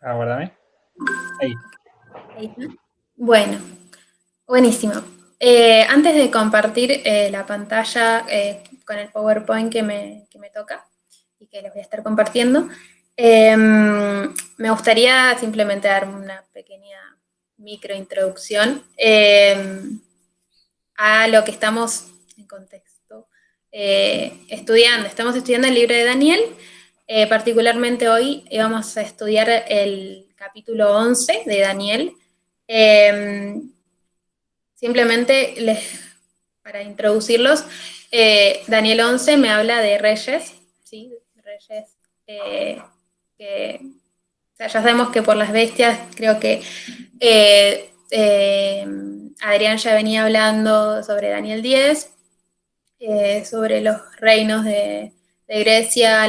Aguárdame. Ahí. Ahí está. Bueno, buenísimo. Antes de compartir la pantalla con el PowerPoint que me toca y que les voy a estar compartiendo, me gustaría simplemente dar una pequeña microintroducción a lo que estamos en contexto estudiando. Estamos estudiando el libro de Daniel. Particularmente hoy vamos a estudiar el capítulo 11 de Daniel. Simplemente para introducirlos, Daniel 11 me habla de reyes, ¿sí? Reyes que, o sea, ya sabemos que por las bestias, creo que Adrián ya venía hablando sobre Daniel 10, sobre los reinos de Grecia,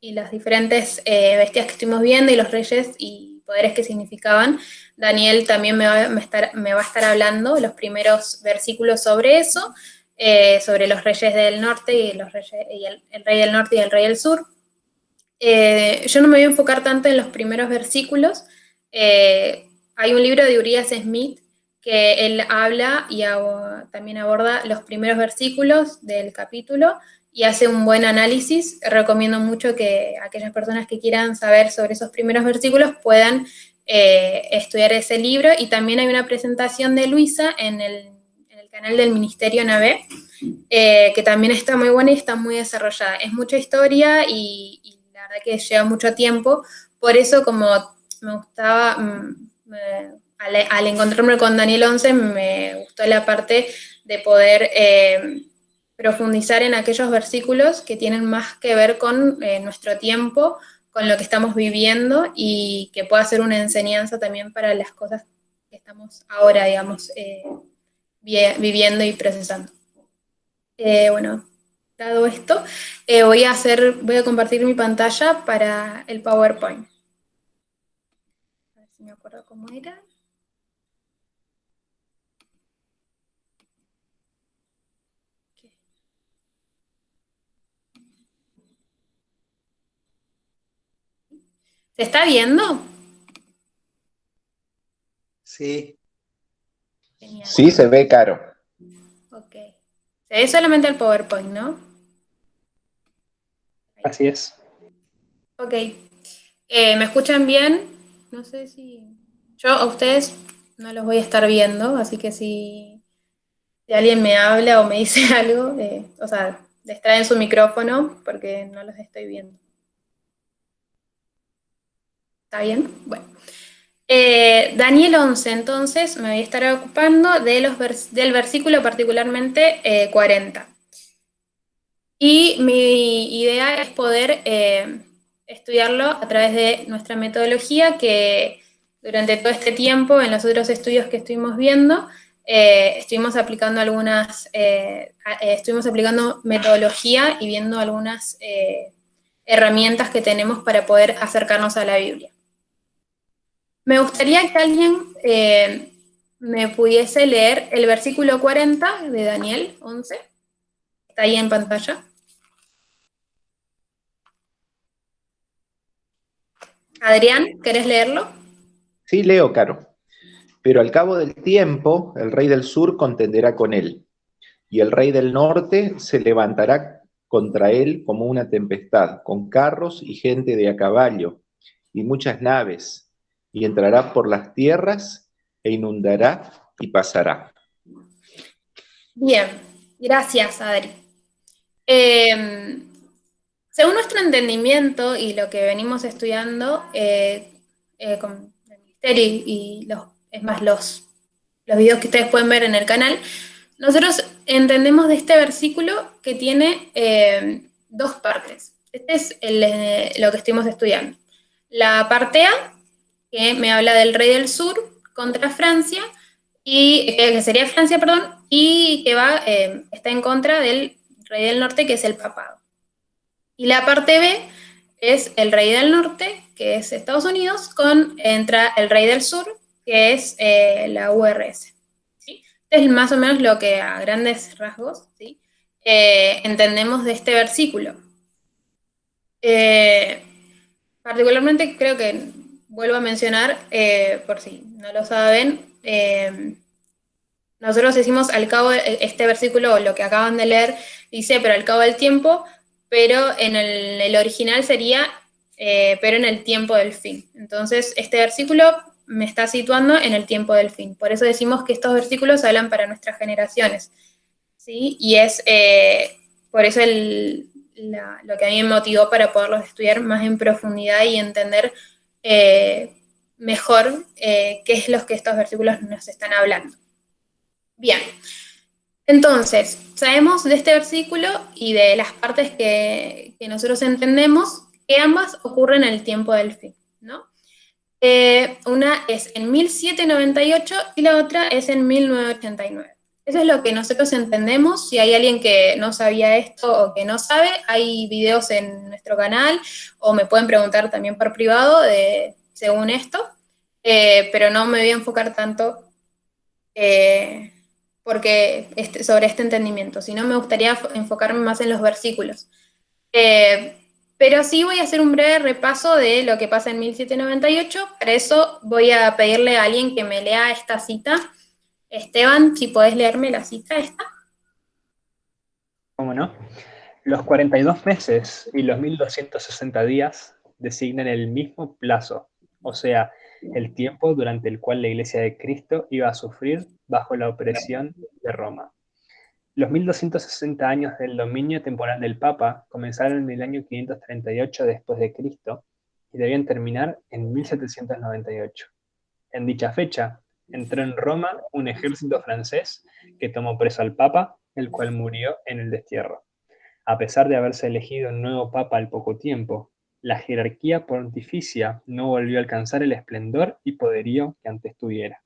y las diferentes bestias que estuvimos viendo y los reyes y poderes que significaban. Daniel también me va a estar hablando los primeros versículos sobre eso, sobre los reyes del norte y, el rey del norte y el rey del sur. Yo no me voy a enfocar tanto en los primeros versículos. Hay un libro de Urias Smith que él habla y también aborda los primeros versículos del capítulo y hace un buen análisis. Recomiendo mucho que aquellas personas que quieran saber sobre esos primeros versículos puedan estudiar ese libro. Y también hay una presentación de Luisa en el canal del Ministerio Navé, que también está muy buena y está muy desarrollada. Es mucha historia y la verdad que lleva mucho tiempo. Por eso, como me gustaba, al encontrarme con Daniel 11, me gustó la parte de poder profundizar en aquellos versículos que tienen más que ver con nuestro tiempo, con lo que estamos viviendo y que pueda ser una enseñanza también para las cosas que estamos ahora, digamos, viviendo y procesando. Bueno, dado esto, voy a compartir mi pantalla para el PowerPoint. A ver si me acuerdo cómo era. ¿Se está viendo? Sí. Genial. Sí, se ve, Caro. Ok. Se ve solamente el PowerPoint, ¿no? Así es. Ok. ¿Me escuchan bien? No sé si... Yo a ustedes no los voy a estar viendo, así que si alguien me habla o me dice algo, o sea, distraen su micrófono porque no los estoy viendo. ¿Está bien? Bueno. Daniel 11, entonces, me voy a estar ocupando del versículo particularmente 40. Y mi idea es poder estudiarlo a través de nuestra metodología, que durante todo este tiempo, en los otros estudios que estuvimos viendo, estuvimos aplicando estuvimos aplicando metodología y viendo algunas herramientas que tenemos para poder acercarnos a la Biblia. Me gustaría que alguien me pudiese leer el versículo 40 de Daniel 11. Está ahí en pantalla. Adrián, ¿querés leerlo? Sí, leo, Caro. Pero al cabo del tiempo, el rey del sur contenderá con él, y el rey del norte se levantará contra él como una tempestad, con carros y gente de a caballo, y muchas naves, y entrará por las tierras, e inundará y pasará. Bien, gracias, Adri. Según nuestro entendimiento y lo que venimos estudiando con el ministerio y los videos que ustedes pueden ver en el canal, nosotros entendemos de este versículo que tiene dos partes. Este es lo que estuvimos estudiando. La parte A, que me habla del rey del sur contra Francia, que sería Francia, perdón, y que está en contra del rey del norte, que es el papado. Y la parte B es el rey del norte, que es Estados Unidos, entra el rey del sur, que es la URS. ¿Sí? Este es más o menos lo que a grandes rasgos, ¿sí? Entendemos de este versículo. Particularmente creo que vuelvo a mencionar, por si no lo saben, nosotros decimos al cabo, este versículo, lo que acaban de leer, dice, pero al cabo del tiempo, pero en el original sería, pero en el tiempo del fin. Entonces, este versículo me está situando en el tiempo del fin. Por eso decimos que estos versículos hablan para nuestras generaciones, ¿sí? Y es por eso lo que a mí me motivó para poderlos estudiar más en profundidad y entender mejor qué es lo que estos versículos nos están hablando. Bien, entonces, sabemos de este versículo y de las partes que nosotros entendemos que ambas ocurren en el tiempo del fin, ¿no? Una es en 1798 y la otra es en 1989. Eso es lo que nosotros entendemos. Si hay alguien que no sabía esto o que no sabe, hay videos en nuestro canal o me pueden preguntar también por privado según esto, pero no me voy a enfocar tanto porque sobre este entendimiento, sino me gustaría enfocarme más en los versículos. Pero sí voy a hacer un breve repaso de lo que pasa en 1798. Para eso voy a pedirle a alguien que me lea esta cita. Esteban, si podés leerme la cita esta. ¿Cómo no? Los 42 meses y los 1260 días designan el mismo plazo, o sea, el tiempo durante el cual la Iglesia de Cristo iba a sufrir bajo la opresión de Roma. Los 1260 años del dominio temporal del Papa comenzaron en el año 538 después de Cristo y debían terminar en 1798. En dicha fecha, entró en Roma un ejército francés que tomó preso al Papa, el cual murió en el destierro. A pesar de haberse elegido un nuevo Papa al poco tiempo, la jerarquía pontificia no volvió a alcanzar el esplendor y poderío que antes tuviera.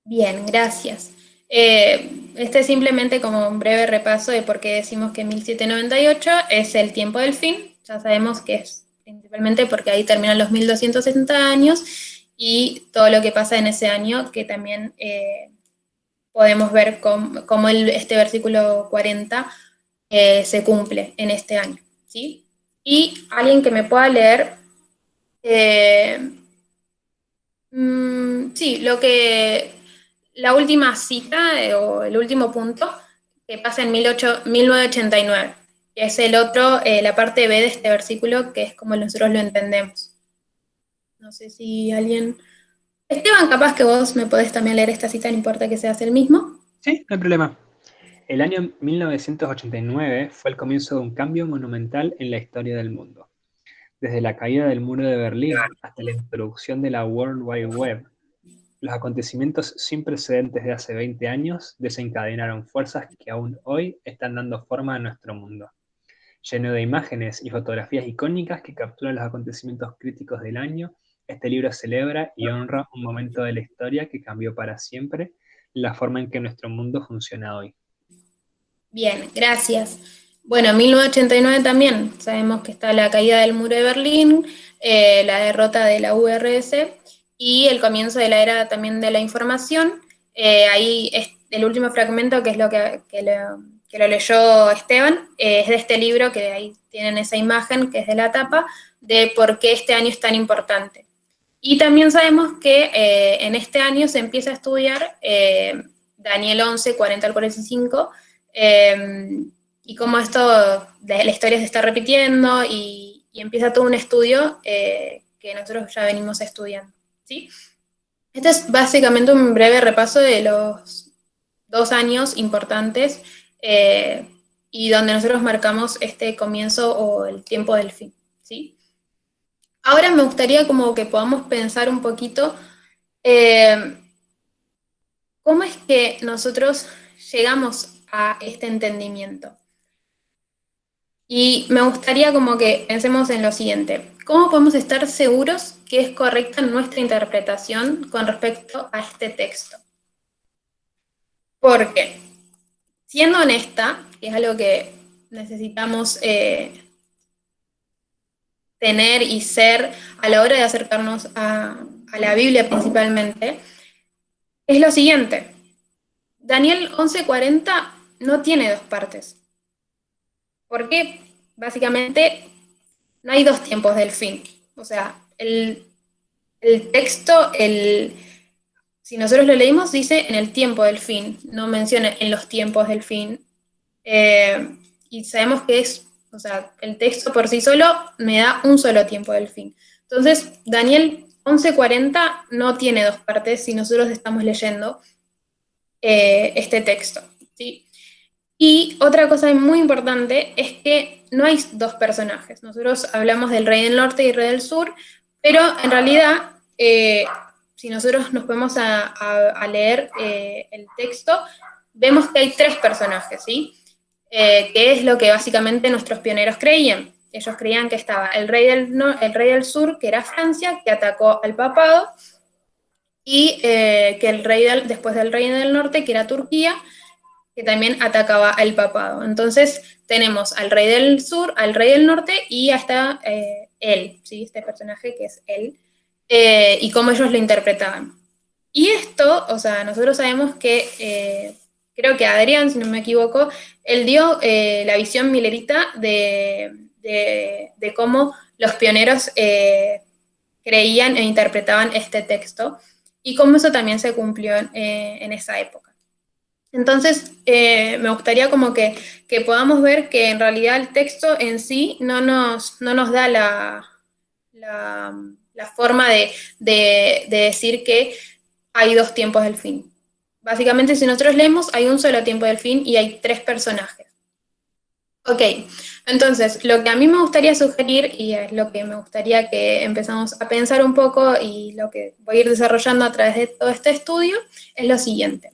Bien, gracias. Este es simplemente como un breve repaso de por qué decimos que 1798 es el tiempo del fin. Ya sabemos que es principalmente porque ahí terminan los 1260 años y todo lo que pasa en ese año, que también podemos ver cómo este versículo 40 se cumple en este año, ¿sí? Y alguien que me pueda leer, sí, la última cita o el último punto que pasa en 1989, que es el otro, la parte B de este versículo, que es como nosotros lo entendemos. No sé si alguien... Esteban, capaz que vos me podés también leer esta cita, no importa que seas el mismo. Sí, no hay problema. El año 1989 fue el comienzo de un cambio monumental en la historia del mundo. Desde la caída del muro de Berlín hasta la introducción de la World Wide Web, los acontecimientos sin precedentes de hace 20 años desencadenaron fuerzas que aún hoy están dando forma a nuestro mundo. Lleno de imágenes y fotografías icónicas que capturan los acontecimientos críticos del año, este libro celebra y honra un momento de la historia que cambió para siempre la forma en que nuestro mundo funciona hoy. Bien, gracias. Bueno, 1989 también, sabemos que está la caída del muro de Berlín, la derrota de la URSS y el comienzo de la era también de la información. Ahí es el último fragmento, que es lo que lo leyó Esteban, es de este libro, que ahí tienen esa imagen, que es de la tapa, de por qué este año es tan importante. Y también sabemos que en este año se empieza a estudiar Daniel 11, 40 al 45, y cómo esto de la historia se está repitiendo y empieza todo un estudio que nosotros ya venimos estudiando, ¿sí? Este es básicamente un breve repaso de los 2 años importantes y donde nosotros marcamos este comienzo o el tiempo del fin, ¿sí? Ahora me gustaría como que podamos pensar un poquito cómo es que nosotros llegamos a este entendimiento. Y me gustaría como que pensemos en lo siguiente. ¿Cómo podemos estar seguros que es correcta nuestra interpretación con respecto a este texto? Porque, siendo honesta, que es algo que necesitamos tener y ser a la hora de acercarnos a la Biblia principalmente, es lo siguiente. Daniel 11:40 no tiene 2 partes. Porque básicamente no hay 2 tiempos del fin. O sea, el texto, si nosotros lo leímos, dice en el tiempo del fin, no menciona en los tiempos del fin. Y sabemos que o sea, el texto por sí solo me da un solo tiempo del fin. Entonces, Daniel 11:40 no tiene dos partes si nosotros estamos leyendo este texto, ¿sí? Y otra cosa muy importante es que no hay dos personajes. Nosotros hablamos del rey del norte y el rey del sur, pero en realidad, si nosotros nos ponemos a leer el texto, vemos que hay tres personajes, ¿sí? Que es lo que básicamente nuestros pioneros creían. Ellos creían que estaba el rey del sur, que era Francia, que atacó al papado, y que después del rey del norte, que era Turquía, que también atacaba al papado. Entonces tenemos al rey del sur, al rey del norte y hasta él, ¿sí? Este personaje que es él, y cómo ellos lo interpretaban. Y esto, o sea, nosotros sabemos que, creo que Adrián, si no me equivoco, él dio la visión milerita de cómo los pioneros creían e interpretaban este texto y cómo eso también se cumplió en esa época. Entonces, me gustaría como que podamos ver que en realidad el texto en sí no nos da la forma de decir que hay dos tiempos del fin. Básicamente, si nosotros leemos, hay un solo tiempo del fin y hay tres personajes. Ok, entonces, lo que a mí me gustaría sugerir, y es lo que me gustaría que empezamos a pensar un poco y lo que voy a ir desarrollando a través de todo este estudio, es lo siguiente.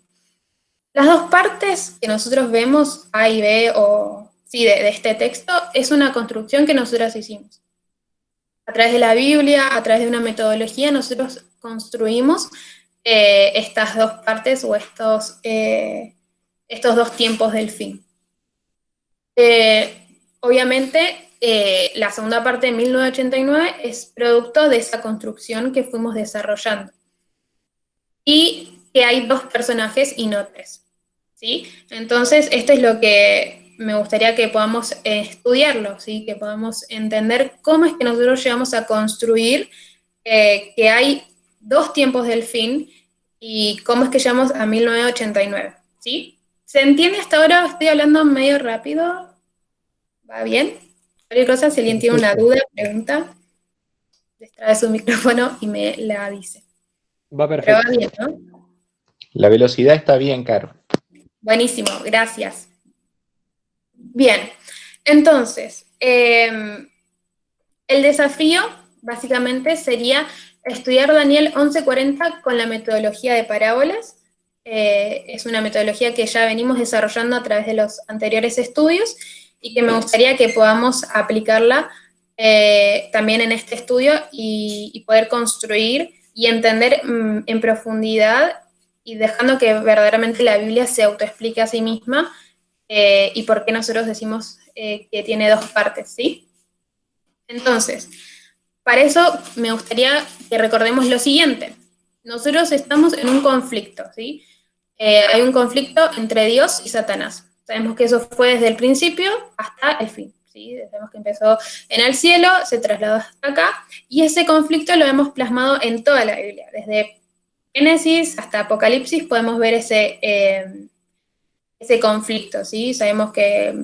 Las dos partes que nosotros vemos, A y B, o sí, de este texto, es una construcción que nosotros hicimos. A través de la Biblia, a través de una metodología, nosotros construimos estas dos partes o estos dos tiempos del fin. Obviamente, la segunda parte de 1989 es producto de esa construcción que fuimos desarrollando. Y que hay dos personajes y no tres. ¿Sí? Entonces, esto es lo que me gustaría que podamos estudiarlo, ¿sí? Que podamos entender cómo es que nosotros llegamos a construir que hay dos tiempos del fin y cómo es que llegamos a 1989, ¿sí? ¿Se entiende hasta ahora? Estoy hablando medio rápido. ¿Va bien? Cualquier cosa, si alguien tiene una duda, pregunta, destrabe su micrófono y me la dice. Va perfecto. Pero va bien, ¿no? La velocidad está bien, Caro. Buenísimo, gracias. Bien, entonces, el desafío básicamente sería estudiar Daniel 11:40 con la metodología de parábolas. Es una metodología que ya venimos desarrollando a través de los anteriores estudios y que me gustaría que podamos aplicarla también en este estudio y poder construir y entender en profundidad y dejando que verdaderamente la Biblia se autoexplique a sí misma y por qué nosotros decimos que tiene dos partes, ¿sí? Entonces, para eso me gustaría que recordemos lo siguiente. Nosotros estamos en un conflicto, ¿sí? Hay un conflicto entre Dios y Satanás. Sabemos que eso fue desde el principio hasta el fin, ¿sí? Sabemos que empezó en el cielo, se trasladó hasta acá, y ese conflicto lo hemos plasmado en toda la Biblia. Desde Génesis hasta Apocalipsis podemos ver ese conflicto, ¿sí? Sabemos que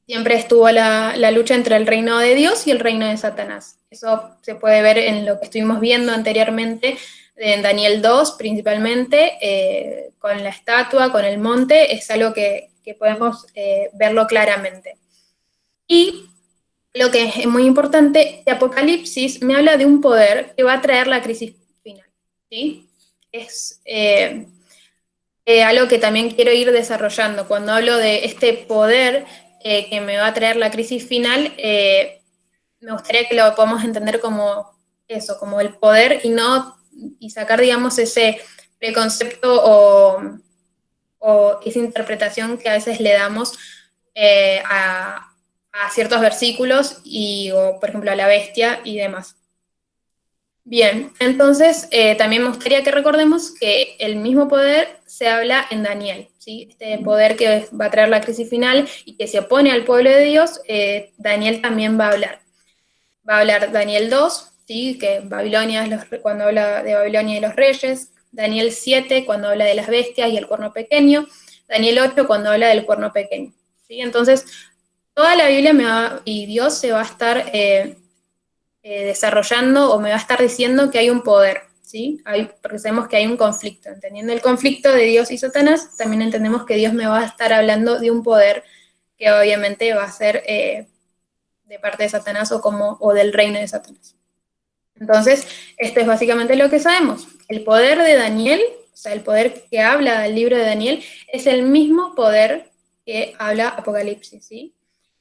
siempre estuvo la lucha entre el reino de Dios y el reino de Satanás. Eso se puede ver en lo que estuvimos viendo anteriormente, en Daniel 2 principalmente, con la estatua, con el monte, es algo que podemos verlo claramente. Y lo que es muy importante, que Apocalipsis me habla de un poder que va a traer la crisis final, ¿sí? Es algo que también quiero ir desarrollando. Cuando hablo de este poder que me va a traer la crisis final, me gustaría que lo podamos entender como eso, como el poder y sacar, digamos, ese preconcepto o esa interpretación que a veces le damos a ciertos versículos o, por ejemplo, a la bestia y demás. Bien, entonces también me gustaría que recordemos que el mismo poder se habla en Daniel, ¿sí? Este poder que va a traer la crisis final y que se opone al pueblo de Dios, Daniel también va a hablar. Va a hablar Daniel 2, ¿sí? Que Babilonia es cuando habla de Babilonia y los reyes, Daniel 7 cuando habla de las bestias y el cuerno pequeño, Daniel 8 cuando habla del cuerno pequeño, ¿sí? Entonces, toda la Biblia y Dios se va a estar desarrollando o me va a estar diciendo que hay un poder, ¿sí? Porque sabemos que hay un conflicto. Entendiendo el conflicto de Dios y Satanás, también entendemos que Dios me va a estar hablando de un poder que obviamente va a ser de parte de Satanás o del reino de Satanás. Entonces, esto es básicamente lo que sabemos. El poder de Daniel, o sea, el poder que habla el libro de Daniel, es el mismo poder que habla Apocalipsis, ¿sí?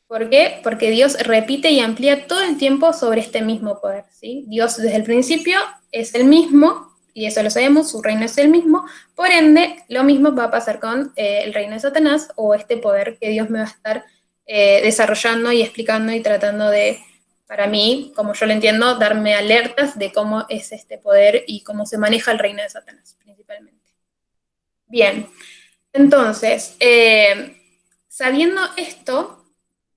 ¿Por qué? Porque Dios repite y amplía todo el tiempo sobre este mismo poder, ¿sí? Dios desde el principio es el mismo, y eso lo sabemos, su reino es el mismo, por ende, lo mismo va a pasar con el reino de Satanás, o este poder que Dios me va a estar desarrollando y explicando y tratando de, para mí, como yo lo entiendo, darme alertas de cómo es este poder y cómo se maneja el reino de Satanás, principalmente. Bien, entonces, sabiendo esto,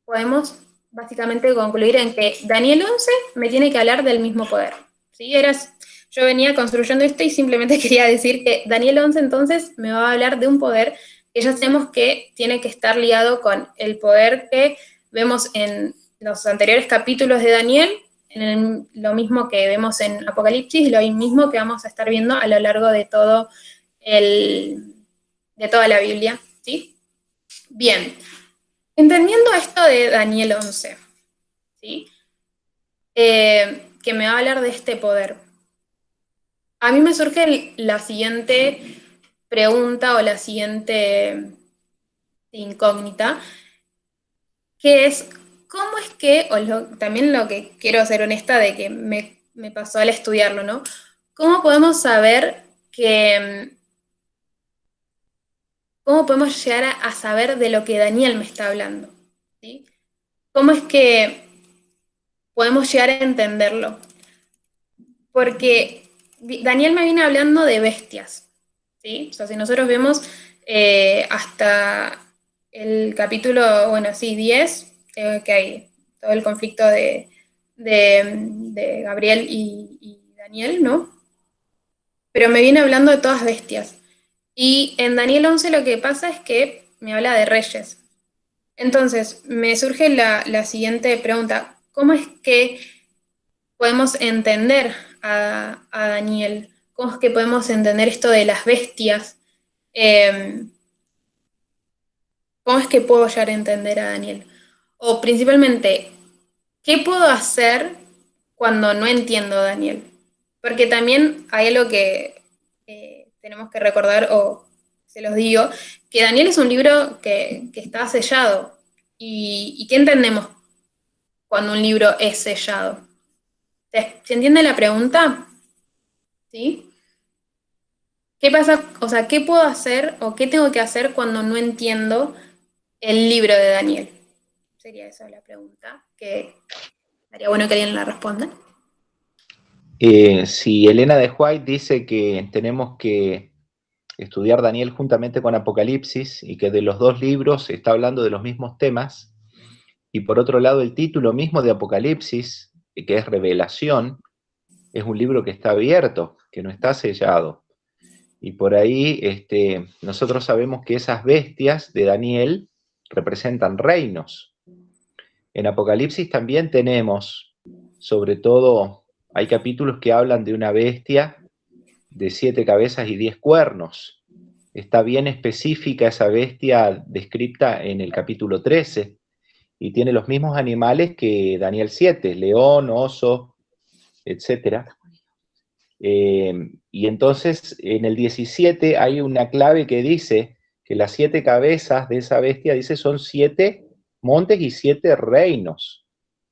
podemos básicamente concluir en que Daniel 11 me tiene que hablar del mismo poder, ¿sí? Yo venía construyendo esto y simplemente quería decir que Daniel 11 entonces me va a hablar de un poder que ya sabemos que tiene que estar ligado con el poder que vemos en los anteriores capítulos de Daniel, lo mismo que vemos en Apocalipsis y lo mismo que vamos a estar viendo a lo largo de de toda la Biblia, ¿sí? Bien, entendiendo esto de Daniel 11, ¿sí? Que me va a hablar de este poder. A mí me surge la siguiente pregunta o la siguiente incógnita, que es, ¿cómo es que, también lo que quiero ser honesta de que me pasó al estudiarlo, ¿no? ¿Cómo podemos saber cómo podemos llegar a saber de lo que Daniel me está hablando? ¿Sí? ¿Cómo es que podemos llegar a entenderlo? Porque Daniel me viene hablando de bestias, ¿sí? O sea, si nosotros vemos hasta el capítulo, bueno, sí, 10, que hay todo el conflicto de Gabriel y Daniel, ¿no? Pero me viene hablando de todas bestias. Y en Daniel 11 lo que pasa es que me habla de reyes. Entonces, me surge la siguiente pregunta. ¿Cómo es que podemos entender a Daniel? ¿Cómo es que podemos entender esto de las bestias? ¿Cómo es que puedo llegar a entender a Daniel? O principalmente, ¿qué puedo hacer cuando no entiendo a Daniel? Porque también hay algo que tenemos que recordar, o se los digo, que Daniel es un libro que está sellado. ¿Y qué entendemos cuando un libro es sellado? ¿Se entiende la pregunta? ¿Sí? ¿Qué pasa? O sea, ¿qué puedo hacer o qué tengo que hacer cuando no entiendo el libro de Daniel? Sería esa la pregunta, que estaría bueno que alguien la responda. Si Elena de White dice que tenemos que estudiar Daniel juntamente con Apocalipsis y que de los dos libros está hablando de los mismos temas, y por otro lado el título mismo de Apocalipsis, que es Revelación, es un libro que está abierto, que no está sellado. Y por ahí nosotros sabemos que esas bestias de Daniel representan reinos. En Apocalipsis también tenemos, sobre todo, hay capítulos que hablan de una bestia de 7 cabezas y 10 cuernos. Está bien específica esa bestia descrita en el capítulo 13 y tiene los mismos animales que Daniel 7, león, oso, etc. Y entonces en el 17 hay una clave que dice que las 7 cabezas de esa bestia, dice, son 7 montes y 7 reinos.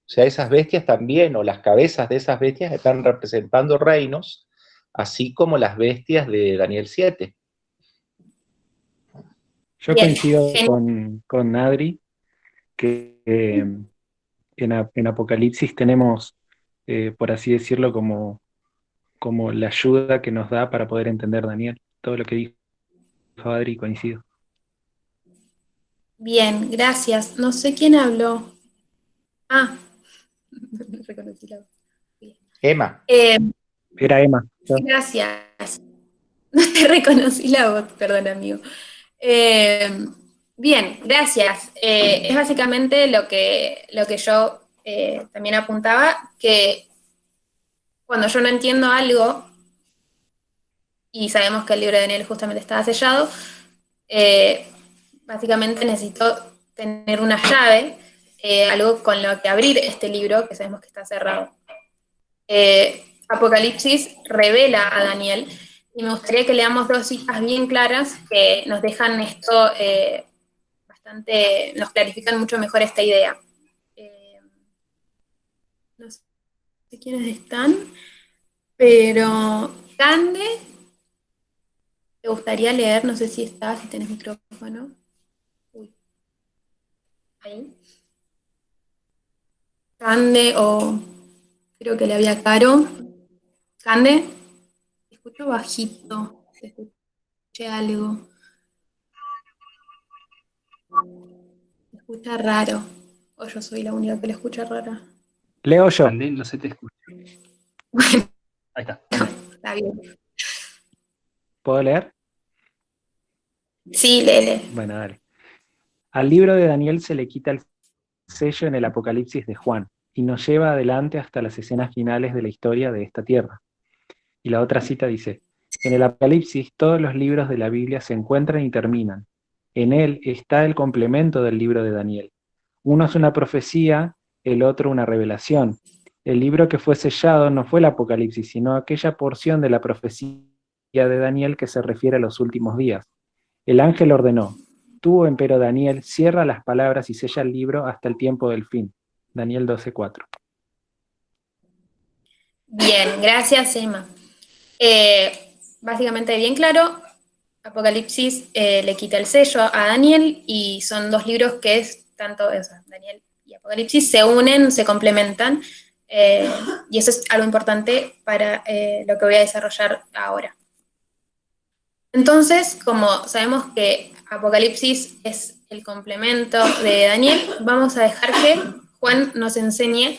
O sea, esas bestias también, o las cabezas de esas bestias están representando reinos, así como las bestias de Daniel 7. Yo Bien, coincido con Adri, que en Apocalipsis tenemos, por así decirlo, como la ayuda que nos da para poder entender Daniel. Todo lo que dijo Adri coincido. bien, gracias. No sé quién habló. Ah, reconocí la voz. Bien. Emma. Era Emma. Gracias. No te reconocí la voz, perdón, amigo. Bien, gracias. Es básicamente lo que yo también apuntaba, que cuando yo no entiendo algo, y sabemos que el libro de Daniel justamente estaba sellado, básicamente necesito tener una llave, algo con lo que abrir este libro, que sabemos que está cerrado. Apocalipsis revela a Daniel, y me gustaría que leamos dos citas bien claras que nos dejan esto nos clarifican mucho mejor esta idea. No sé quiénes están, pero Cande, ¿te gustaría leer? No sé si estás, si tenés micrófono. Uy. Ahí. Cande o creo que le había Caro. Cande, te escucho bajito, se escucha algo. Se escucha raro. O yo soy la única que le escucha rara. Leo yo. Andy, no se te escucha. Bueno, Ahí está. está bien. ¿Puedo leer? Sí, Lele. Bueno, dale. Al libro de Daniel se le quita el sello en el Apocalipsis de Juan y nos lleva adelante hasta las escenas finales de la historia de esta tierra. Y la otra cita dice, en el Apocalipsis todos los libros de la Biblia se encuentran y terminan. En él está el complemento del libro de Daniel. Uno es una profecía, el otro una revelación. El libro que fue sellado no fue el Apocalipsis, sino aquella porción de la profecía de Daniel que se refiere a los últimos días. El ángel ordenó, tú, empero Daniel, cierra las palabras y sella el libro hasta el tiempo del fin. Daniel 12:4. Bien, gracias, Emma. Básicamente bien claro, Apocalipsis le quita el sello a Daniel y son dos libros que es tanto Daniel y Apocalipsis se unen, se complementan y eso es algo importante para lo que voy a desarrollar ahora. Entonces, como sabemos que Apocalipsis es el complemento de Daniel, vamos a dejar que Juan nos enseñe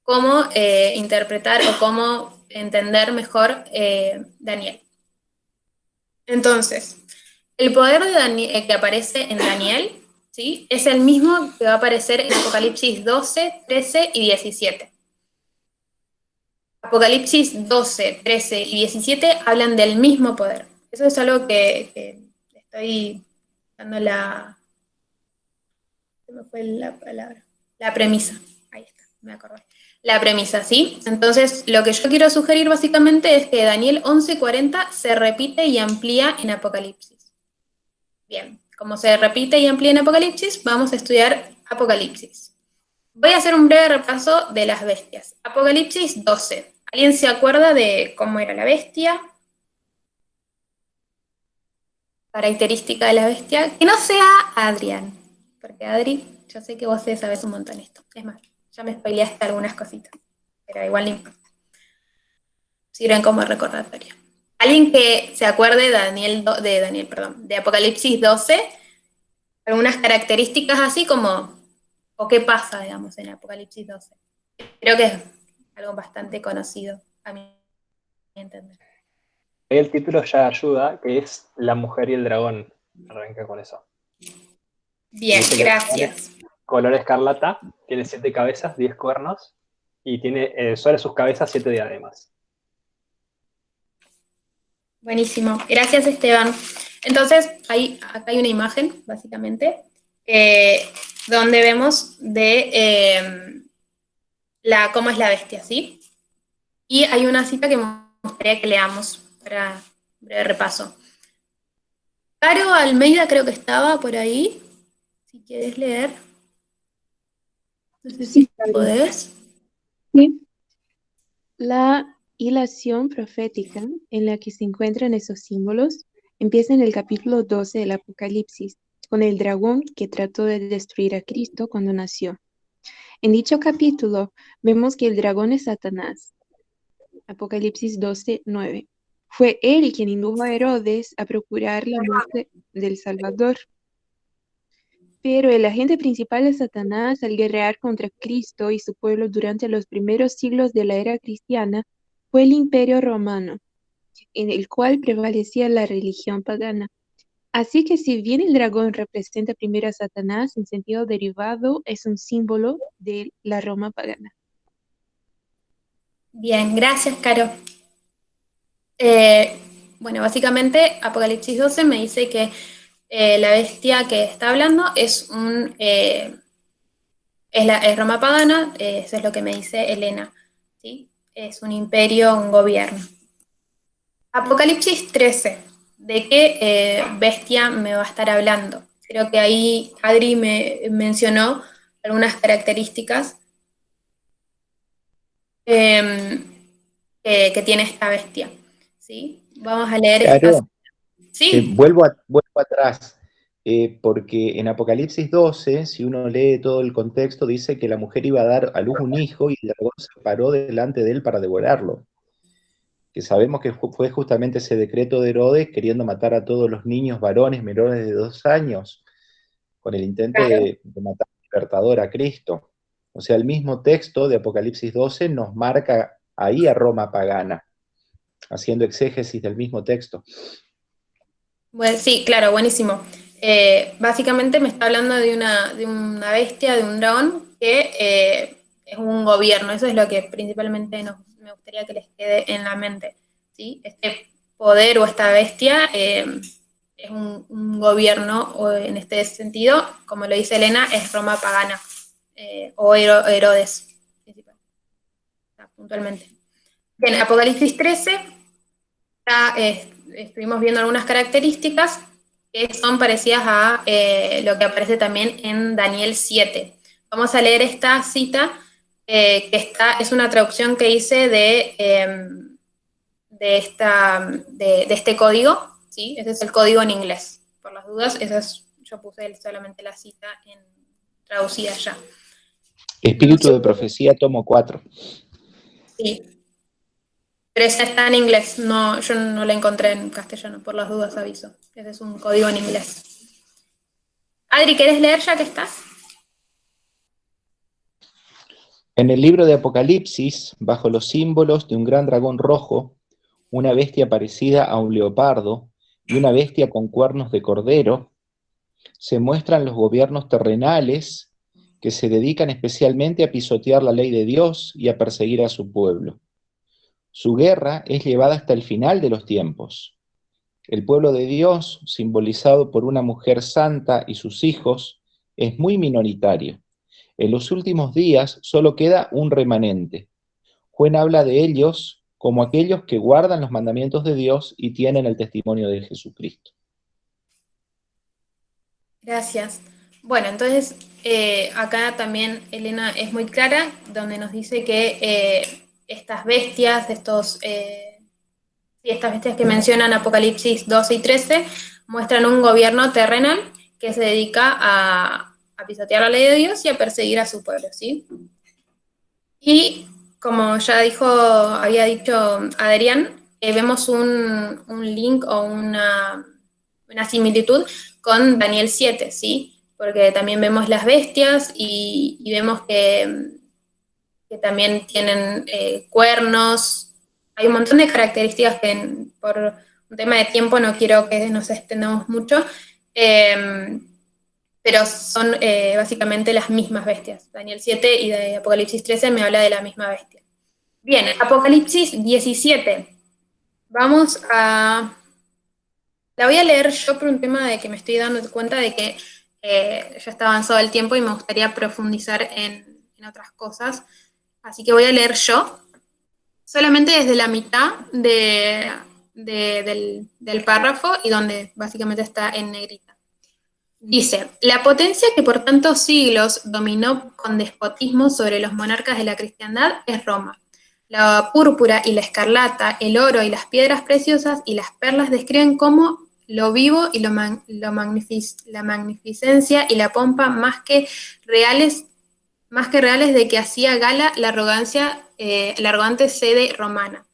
cómo interpretar o cómo entender mejor Daniel. Entonces, el poder de Daniel, que aparece en Daniel, ¿sí?, es el mismo que va a aparecer en Apocalipsis 12, 13 y 17. Apocalipsis 12, 13 y 17 hablan del mismo poder. Eso es algo que estoy dando se me fue la palabra. La premisa. Ahí está, me acordé. La premisa, ¿sí? Entonces, lo que yo quiero sugerir básicamente es que Daniel 11:40 se repite y amplía en Apocalipsis. Bien, como se repite y amplía en Apocalipsis, vamos a estudiar Apocalipsis. Voy a hacer un breve repaso de las bestias. Apocalipsis 12. ¿Alguien se acuerda de cómo era la bestia? Característica de la bestia. Que no sea Adrián, porque Adri, yo sé que vos sabés un montón esto. Es más, ya me spoileaste algunas cositas, pero igual no importa. Sirven como recordatorio. ¿Alguien que se acuerde de Apocalipsis 12? Algunas características así como, o qué pasa, digamos, en Apocalipsis 12. Creo que es algo bastante conocido, a mi entender. El título ya ayuda, que es La mujer y el dragón. Arranca con eso. Bien, Dice que gracias. color escarlata, tiene 7 cabezas, 10 cuernos, y tiene sobre sus cabezas 7 diademas. Buenísimo. Gracias, Esteban. Entonces, acá hay una imagen, básicamente, donde vemos cómo es la bestia, ¿sí? Y hay una cita que me gustaría que leamos para breve repaso. Caro Almeida creo que estaba por ahí. Si quieres leer. No sé si podés. Sí. La hilación profética en la que se encuentran esos símbolos empieza en el capítulo 12 del Apocalipsis, con el dragón que trató de destruir a Cristo cuando nació. En dicho capítulo vemos que el dragón es Satanás. Apocalipsis 12:9. Fue él quien indujo a Herodes a procurar la muerte del Salvador. Pero el agente principal de Satanás al guerrear contra Cristo y su pueblo durante los primeros siglos de la era cristiana fue el Imperio Romano, en el cual prevalecía la religión pagana. Así que si bien el dragón representa primero a Satanás en sentido derivado, es un símbolo de la Roma pagana. Bien, gracias, Caro. Bueno, básicamente Apocalipsis 12 me dice que la bestia que está hablando es Roma pagana, eso es lo que me dice Elena, ¿sí? Es un imperio, un gobierno. Apocalipsis 13, ¿de qué bestia me va a estar hablando? Creo que ahí Adri me mencionó algunas características que tiene esta bestia, ¿sí? Vamos a leer estas. Claro, Sí, vuelvo atrás, porque en Apocalipsis 12, si uno lee todo el contexto, dice que la mujer iba a dar a luz un hijo y el dragón se paró delante de él para devorarlo. Que sabemos que fue justamente ese decreto de Herodes queriendo matar a todos los niños varones menores de 2 años, con el intento claro. de matar al libertador, a Cristo. O sea, el mismo texto de Apocalipsis 12 nos marca ahí a Roma pagana, haciendo exégesis del mismo texto. Bueno, sí, claro, buenísimo. Básicamente me está hablando de una bestia, de un dragón, que es un gobierno. Eso es lo que principalmente me gustaría que les quede en la mente, ¿sí? Este poder o esta bestia es un gobierno, o en este sentido, como lo dice Elena, es Roma pagana, o Herodes, puntualmente. Bien, Apocalipsis 13, ya estuvimos viendo algunas características que son parecidas a lo que aparece también en Daniel 7. Vamos a leer esta cita, que es una traducción que hice de este código, ¿sí? Ese es el código en inglés. Por las dudas, yo puse solamente la cita traducida ya. Espíritu de Profecía, tomo 4. Sí. Pero esa está en inglés, no, yo no la encontré en castellano, por las dudas aviso. Ese es un código en inglés. Adri, ¿querés leer ya que estás? En el libro de Apocalipsis, bajo los símbolos de un gran dragón rojo, una bestia parecida a un leopardo y una bestia con cuernos de cordero, se muestran los gobiernos terrenales que se dedican especialmente a pisotear la ley de Dios y a perseguir a su pueblo. Su guerra es llevada hasta el final de los tiempos. El pueblo de Dios, simbolizado por una mujer santa y sus hijos, es muy minoritario. En los últimos días solo queda un remanente. Juan habla de ellos como aquellos que guardan los mandamientos de Dios y tienen el testimonio de Jesucristo. Gracias. Bueno, entonces acá también Elena es muy clara, donde nos dice que estas bestias, estas bestias que mencionan Apocalipsis 12 y 13, muestran un gobierno terrenal que se dedica a pisotear la ley de Dios y a perseguir a su pueblo, ¿sí? Y como ya había dicho Adrián, vemos un link o una similitud con Daniel 7, ¿sí? Porque también vemos las bestias y vemos que también tienen cuernos. Hay un montón de características que por un tema de tiempo no quiero que nos extendamos mucho, pero son básicamente las mismas bestias. Daniel 7 y de Apocalipsis 13 me habla de la misma bestia. Bien, Apocalipsis 17. Vamos a... La voy a leer yo por un tema de que me estoy dando cuenta de que ya está avanzado el tiempo y me gustaría profundizar en otras cosas. Así que voy a leer yo, solamente desde la mitad del párrafo y donde básicamente está en negrita. Dice, la potencia que por tantos siglos dominó con despotismo sobre los monarcas de la cristiandad es Roma. La púrpura y la escarlata, el oro y las piedras preciosas y las perlas describen como lo vivo y la magnificencia y la pompa más que reales de que hacía gala la arrogante sede romana.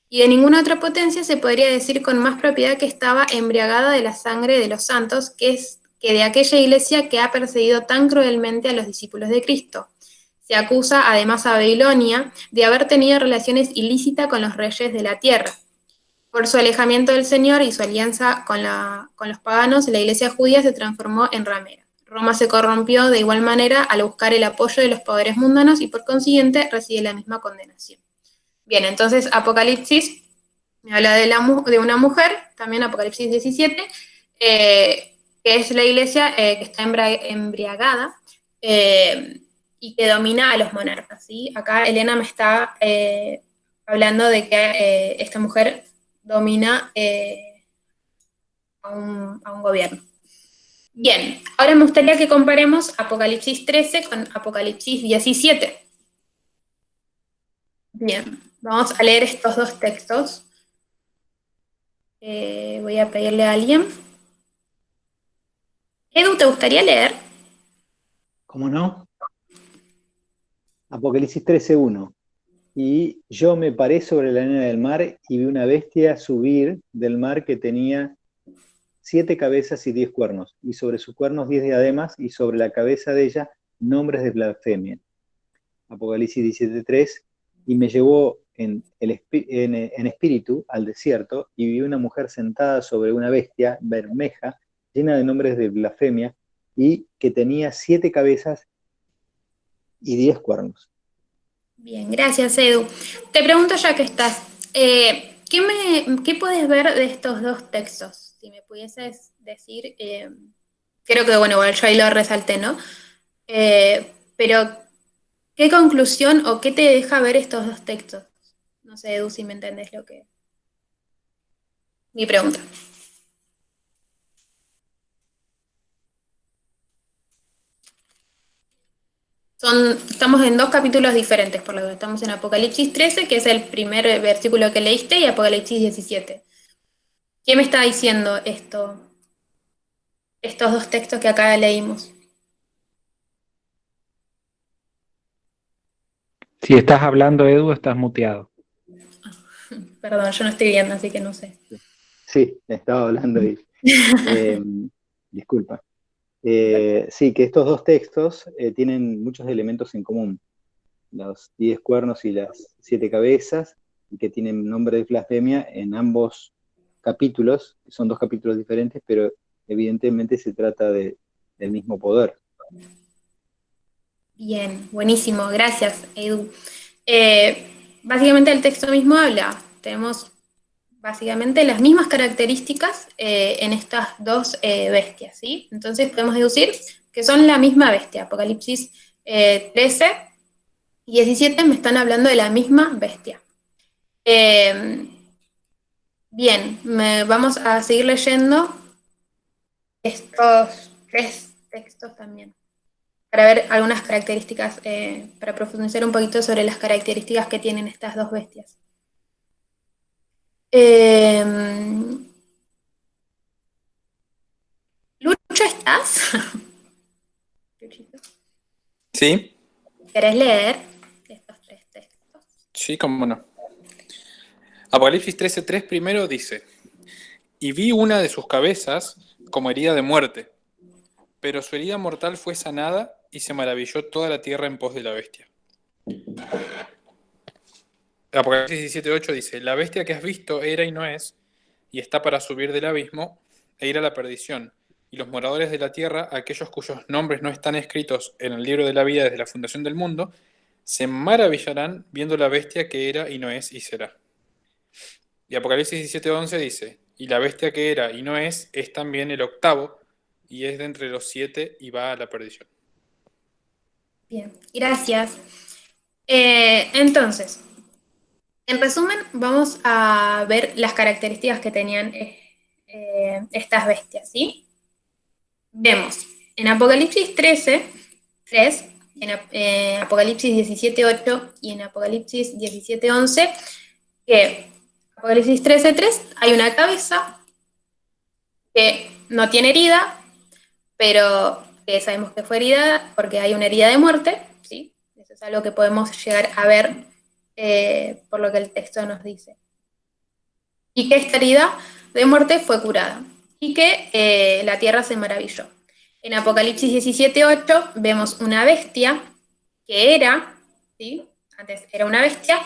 Y de ninguna otra potencia se podría decir con más propiedad que estaba embriagada de la sangre de los santos, que que de aquella iglesia que ha perseguido tan cruelmente a los discípulos de Cristo. Se acusa además a Babilonia de haber tenido relaciones ilícitas con los reyes de la tierra. Por su alejamiento del Señor y su alianza con los paganos, la iglesia judía se transformó en ramera. Roma se corrompió de igual manera al buscar el apoyo de los poderes mundanos y por consiguiente recibe la misma condenación. Bien, entonces Apocalipsis me habla de una mujer, también Apocalipsis 17, que es la iglesia que está embriagada y que domina a los monarcas, ¿sí? Acá Elena me está hablando de que esta mujer domina a un gobierno. Bien, ahora me gustaría que comparemos Apocalipsis 13 con Apocalipsis 17. Bien, vamos a leer estos dos textos. Voy a pedirle a alguien. Edu, ¿te gustaría leer? ¿Cómo no? Apocalipsis 13:1. Y yo me paré sobre la arena del mar y vi una bestia subir del mar que tenía 7 cabezas y 10 cuernos, y sobre sus cuernos 10 diademas, y sobre la cabeza de ella nombres de blasfemia. Apocalipsis 17:3. Y me llevó en espíritu al desierto, y vi una mujer sentada sobre una bestia bermeja, llena de nombres de blasfemia, y que tenía 7 cabezas y 10 cuernos. Bien, gracias, Edu. Te pregunto ya que estás, ¿qué puedes ver de estos dos textos? Si me pudieses decir, creo que, bueno, yo ahí lo resalté, ¿no? Pero, ¿qué conclusión o qué te deja ver estos dos textos? No sé, Edu, si me entendés mi pregunta. Estamos en dos capítulos diferentes, por lo que estamos en Apocalipsis 13, que es el primer versículo que leíste, y Apocalipsis 17. ¿Qué me está diciendo estos dos textos que acá leímos? Si estás hablando, Edu, estás muteado. Perdón, yo no estoy viendo, así que no sé. Sí, estaba hablando y disculpa. Sí, que estos dos textos tienen muchos elementos en común. Los 10 cuernos y las 7 cabezas, y que tienen nombre de blasfemia en ambos capítulos. Son dos capítulos diferentes, pero evidentemente se trata del mismo poder. Bien, buenísimo, gracias, Edu. Básicamente el texto mismo habla, tenemos básicamente las mismas características en estas dos bestias, ¿sí? Entonces podemos deducir que son la misma bestia. Apocalipsis 13 y 17 me están hablando de la misma bestia. Bien, vamos a seguir leyendo estos tres textos también, para ver algunas características, para profundizar un poquito sobre las características que tienen estas dos bestias. Lucho, ¿estás? ¿Sí? ¿Querés leer estos tres textos? Sí, cómo no. Apocalipsis 13:3 primero dice: Y vi una de sus cabezas como herida de muerte, pero su herida mortal fue sanada y se maravilló toda la tierra en pos de la bestia. Apocalipsis 17:8 dice: La bestia que has visto era y no es, y está para subir del abismo e ir a la perdición. Y los moradores de la tierra, aquellos cuyos nombres no están escritos en el libro de la vida desde la fundación del mundo, se maravillarán viendo la bestia que era y no es y será. Y Apocalipsis 17:11 dice: Y la bestia que era y no es también el octavo, y es de entre los 7 y va a la perdición. Bien, gracias. Entonces, en resumen, vamos a ver las características que tenían estas bestias, ¿sí? Vemos en Apocalipsis 13:3, en Apocalipsis 17:8 y en Apocalipsis 17:11, que Apocalipsis 13:3 hay una cabeza que no tiene herida, pero que sabemos que fue herida porque hay una herida de muerte, ¿sí? Eso es algo que podemos llegar a ver por lo que el texto nos dice. Y que esta herida de muerte fue curada y que la tierra se maravilló. En Apocalipsis 17:8 vemos una bestia que era, ¿sí? Antes era una bestia,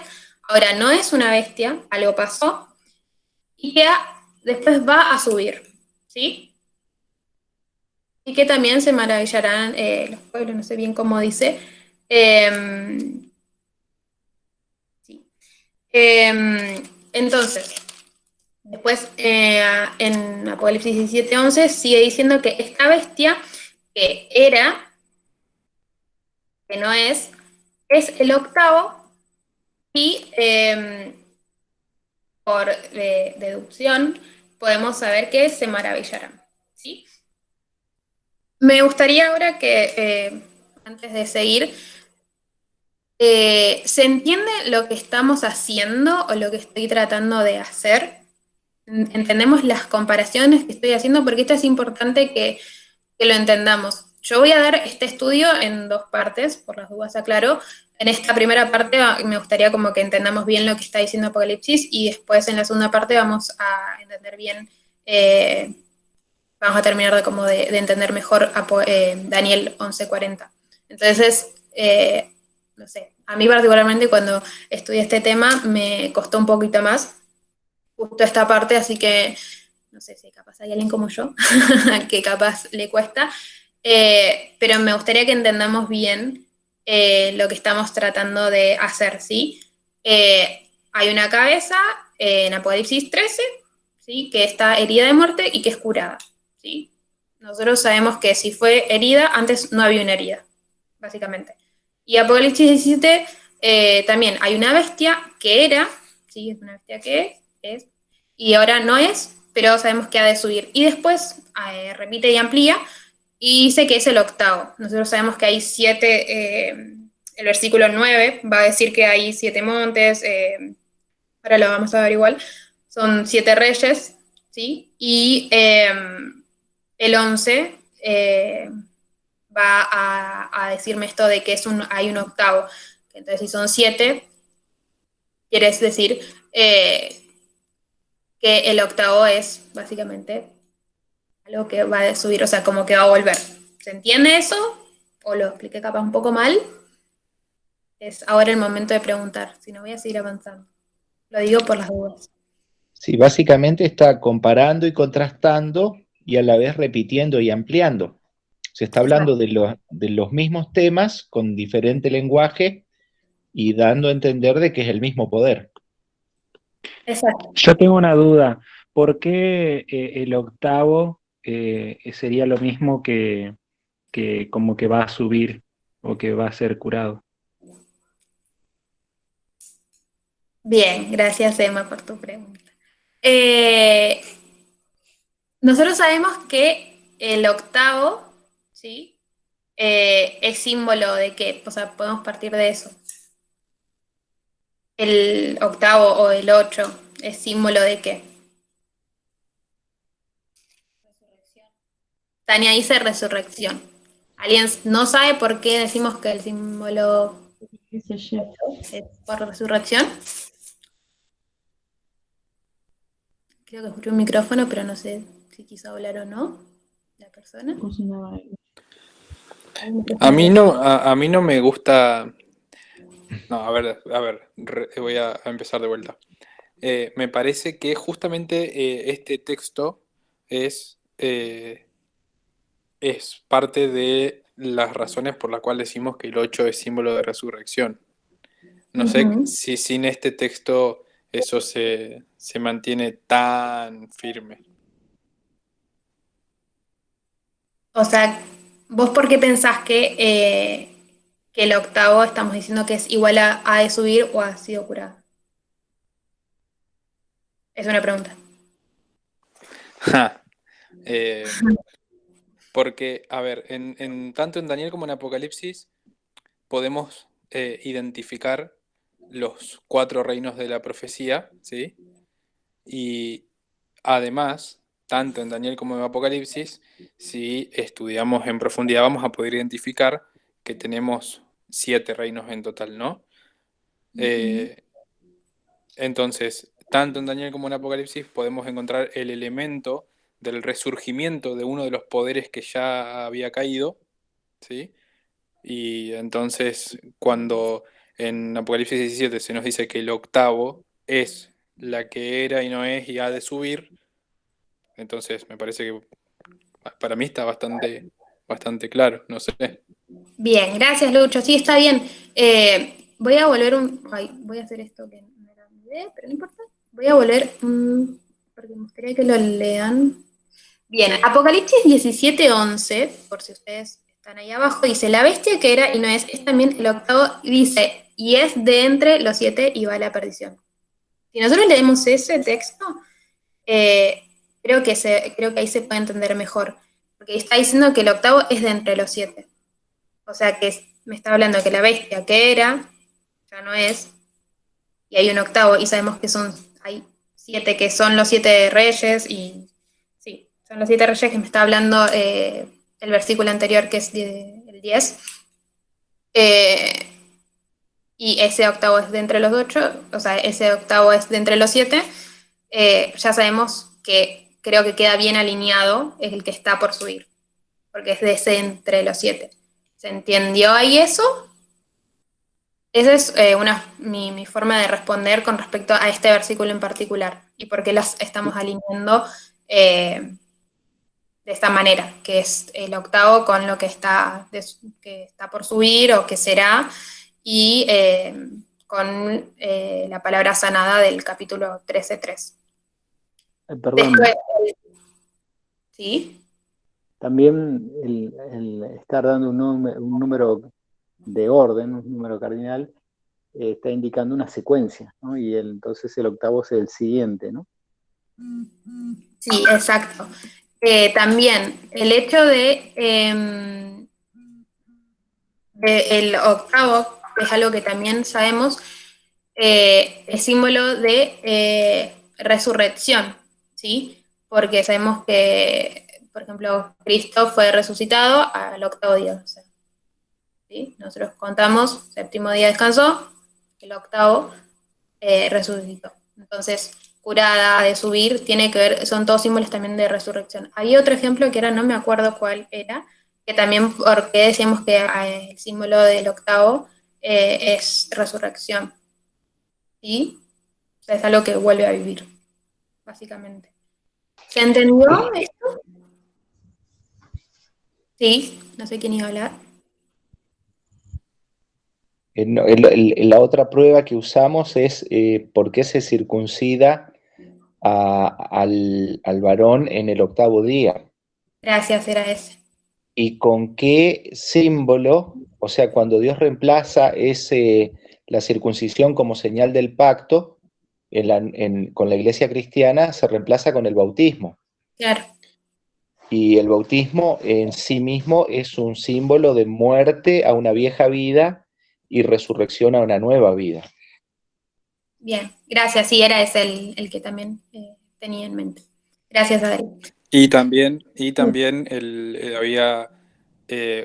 ahora no es una bestia, algo pasó, y que después va a subir, ¿sí? Y que también se maravillarán los pueblos, no sé bien cómo dice. Sí. Entonces, después en Apocalipsis 17:11 sigue diciendo que esta bestia, que era, que no es el octavo, y por deducción podemos saber que se maravillarán, ¿sí? Me gustaría ahora que, antes de seguir, ¿se entiende lo que estamos haciendo o lo que estoy tratando de hacer? ¿Entendemos las comparaciones que estoy haciendo? Porque esto es importante que lo entendamos. Yo voy a dar este estudio en dos partes, por las dudas aclaro. En esta primera parte me gustaría como que entendamos bien lo que está diciendo Apocalipsis y después en la segunda parte vamos a entender bien, vamos a terminar de entender mejor Daniel 11:40. Entonces, no sé, a mí particularmente cuando estudié este tema me costó un poquito más justo esta parte, así que no sé si capaz hay alguien como yo que capaz le cuesta, pero me gustaría que entendamos bien lo que estamos tratando de hacer, ¿sí? Hay una cabeza en Apocalipsis 13, ¿sí? Que está herida de muerte y que es curada, ¿sí? Nosotros sabemos que si fue herida, antes no había una herida, básicamente. Y Apocalipsis 17 también hay una bestia que era, ¿sí? Es una bestia que es, y ahora no es, pero sabemos que ha de subir. Y después repite y amplía, y dice que es el octavo. Nosotros sabemos que hay 7, el versículo 9 va a decir que hay 7 montes, ahora lo vamos a ver igual, son 7 reyes, ¿sí? Y el 11 va a decirme esto de que hay un octavo. Entonces, si son 7, quiere decir que el octavo es básicamente algo que va a subir, o sea, como que va a volver. ¿Se entiende eso? ¿O lo expliqué capaz un poco mal? Es ahora el momento de preguntar, si no voy a seguir avanzando. Lo digo por las dudas. Sí, básicamente está comparando y contrastando y a la vez repitiendo y ampliando. Se está hablando de los mismos temas con diferente lenguaje y dando a entender de que es el mismo poder. Exacto. Yo tengo una duda. ¿Por qué el octavo sería lo mismo que como que va a subir o que va a ser curado? Bien, gracias Emma por tu pregunta. Eh, nosotros sabemos que el octavo, ¿sí? Es símbolo de qué, o sea, podemos partir de eso. El octavo o el 8 es símbolo de qué. Tania dice resurrección. ¿Alguien no sabe por qué decimos que el símbolo es por resurrección? Creo que escuché un micrófono, pero no sé si quiso hablar o no la persona. A mí no me gusta. No, a ver, voy a empezar de vuelta. Me parece que justamente este texto es parte de las razones por las cuales decimos que el 8 es símbolo de resurrección. No sé si sin este texto eso se mantiene tan firme. O sea, ¿vos por qué pensás que el octavo estamos diciendo que es igual a de subir o ha sido curado? Es una pregunta. Ja. Porque, a ver, tanto en Daniel como en Apocalipsis podemos identificar los 4 reinos de la profecía, ¿sí? Y además, tanto en Daniel como en Apocalipsis, si estudiamos en profundidad vamos a poder identificar que tenemos 7 reinos en total, ¿no? Entonces, tanto en Daniel como en Apocalipsis podemos encontrar el elemento del resurgimiento de uno de los poderes que ya había caído, ¿sí? Y entonces cuando en Apocalipsis 17 se nos dice que el octavo es la que era y no es y ha de subir, entonces me parece que para mí está bastante claro, no sé. Bien, gracias, Lucho. Sí, está bien. Voy a volver voy a hacer esto que no era mi idea, pero no importa. Voy a volver, porque me gustaría que lo lean. Bien, Apocalipsis 17:11, por si ustedes están ahí abajo, dice, la bestia que era y no es también el octavo, y dice, y es de entre los 7 y va a la perdición. Si nosotros leemos ese texto, eh, creo que ahí se puede entender mejor, porque está diciendo que el octavo es de entre los 7. O sea que me está hablando que la bestia que era, ya no es, y hay un octavo, y sabemos que hay 7 que son los 7 reyes, y sí, son los 7 reyes que me está hablando el versículo anterior, que es el 10. Y ese octavo es de entre los 8, o sea, ese octavo es de entre los 7. Ya sabemos que creo que queda bien alineado, es el que está por subir, porque es de ese entre los 7. ¿Se entendió ahí eso? Esa es mi forma de responder con respecto a este versículo en particular y por qué las estamos alineando de esta manera, que es el octavo con lo que está por subir o que será, y con la palabra sanada del capítulo 13:3. Perdón, Después, ¿sí? también el estar dando un número de orden, un número cardinal, está indicando una secuencia, ¿no? Y entonces el octavo es el siguiente, ¿no? Sí, exacto. También el hecho de el octavo, que es algo que también sabemos, es símbolo de resurrección, ¿sí? Porque sabemos que, por ejemplo, Cristo fue resucitado al octavo día. O sea, ¿sí? Nosotros contamos, séptimo día descansó, el octavo resucitó. Entonces, curada, de subir, tiene que ver, son todos símbolos también de resurrección. Hay otro ejemplo que ahora no me acuerdo cuál era, que también porque decíamos que el símbolo del octavo es resurrección. ¿Sí? O sea, es algo que vuelve a vivir, básicamente. ¿Se entendió esto? Sí, no sé quién iba a hablar. La otra prueba que usamos es por qué se circuncida al varón en el octavo día. Gracias, era ese. Y con qué símbolo, o sea, cuando Dios reemplaza la circuncisión como señal del pacto, con la iglesia cristiana se reemplaza con el bautismo. Claro. Y el bautismo en sí mismo es un símbolo de muerte a una vieja vida y resurrección a una nueva vida. Bien, gracias. Sí, era ese el que también tenía en mente. Gracias, Adri. Y también había